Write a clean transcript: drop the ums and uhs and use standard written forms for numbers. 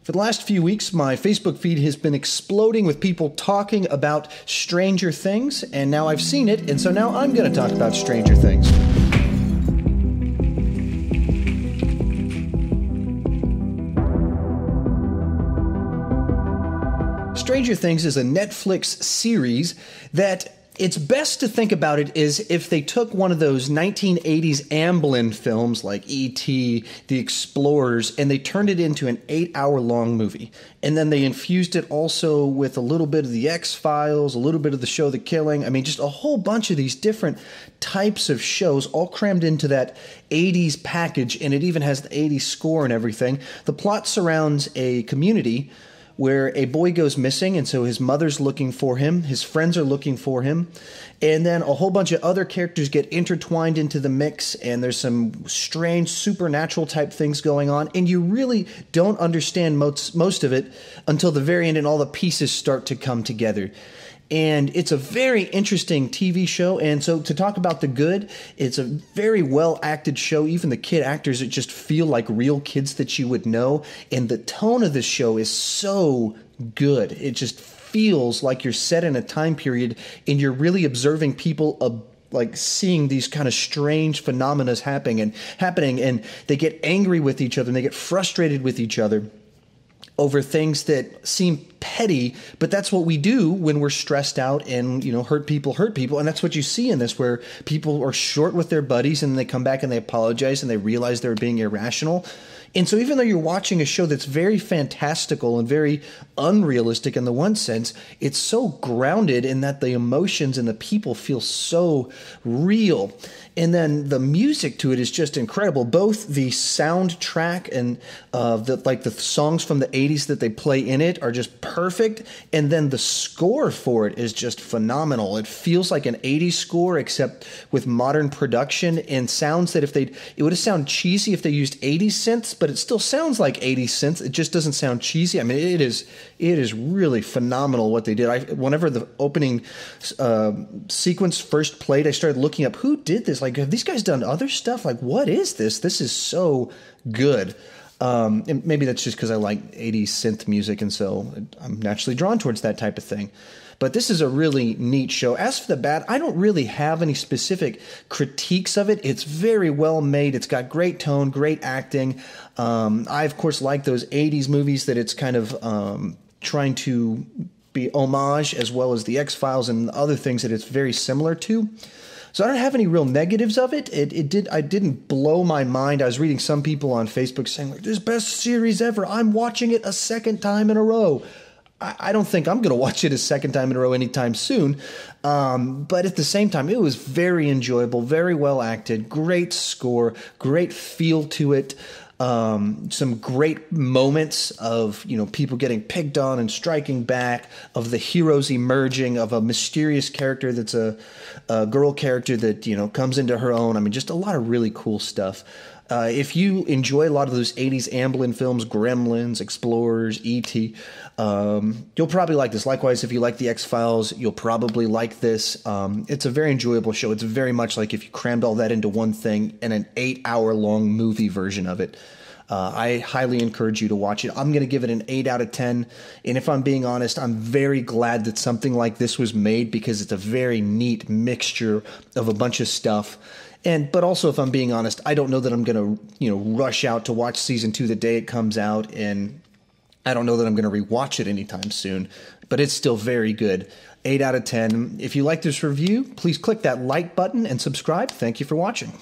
For the last few weeks, my Facebook feed has been exploding with people talking about Stranger Things, and now I've seen it, and so now I'm going to talk about Stranger Things. Stranger Things is a Netflix series that it's best to think about it as if they took one of those 1980s Amblin films like E.T., The Explorers, and they turned it into an 8-hour-long movie. And then they infused it also with a little bit of The X-Files, a little bit of the show The Killing. I mean, just a whole bunch of these different types of shows all crammed into that 80s package, and it even has the 80s score and everything. The plot surrounds a community where a boy goes missing, and so his mother's looking for him, his friends are looking for him, and then a whole bunch of other characters get intertwined into the mix, and there's some strange supernatural type things going on, and you really don't understand most of it until the very end, and all the pieces start to come together. And it's a very interesting TV show. And so to talk about the good, it's a very well-acted show. Even the kid actors, it just feel like real kids that you would know. And the tone of the show is so good. It just feels like you're set in a time period and you're really observing people like seeing these kind of strange phenomena happening, and they get angry with each other and they get frustrated with each other over things that seem petty, but that's what we do when we're stressed out and, hurt people. And that's what you see in this, where people are short with their buddies and they come back and they apologize and they realize they're being irrational. And so even though you're watching a show that's very fantastical and very unrealistic in the one sense, it's so grounded in that the emotions and the people feel so real. And then the music to it is just incredible. Both the soundtrack and the songs from the 80s that they play in it are just perfect. And then the score for it is just phenomenal. It feels like an 80s score except with modern production, and sounds that it would have sounded cheesy if they used 80s synths, but it still sounds like 80s synths. It just doesn't sound cheesy. I mean, it is really phenomenal what they did. Whenever the opening sequence first played, I started looking up who did this. Like, have these guys done other stuff? Like, what is this? This is so good. And maybe that's just because I like 80s synth music, and so I'm naturally drawn towards that type of thing. But this is a really neat show. As for the bad, I don't really have any specific critiques of it. It's very well made. It's got great tone, great acting. I, of course, like those 80s movies that it's kind of trying to be homage, as well as the X-Files and other things that it's very similar to. So I don't have any real negatives of it. I didn't blow my mind. I was reading some people on Facebook saying, like, this is the best series ever. I'm watching it a second time in a row. I don't think I'm going to watch it a second time in a row anytime soon. But at the same time, it was very enjoyable, very well acted, great score, great feel to it. Some great moments of, people getting picked on and striking back, of the heroes emerging, of a mysterious character that's a girl character that, comes into her own. I mean, just a lot of really cool stuff. If you enjoy a lot of those 80s Amblin films, Gremlins, Explorers, E.T., you'll probably like this. Likewise, if you like The X-Files, you'll probably like this. It's a very enjoyable show. It's very much like if you crammed all that into one thing in an 8-hour-long movie version of it. I highly encourage you to watch it. I'm going to give it an 8 out of 10. And if I'm being honest, I'm very glad that something like this was made, because it's a very neat mixture of a bunch of stuff. But also, if I'm being honest, I don't know that I'm going to, rush out to watch season 2 the day it comes out, and I don't know that I'm going to rewatch it anytime soon, but it's still very good. 8 out of 10. If you like this review, please click that like button and subscribe. Thank you for watching.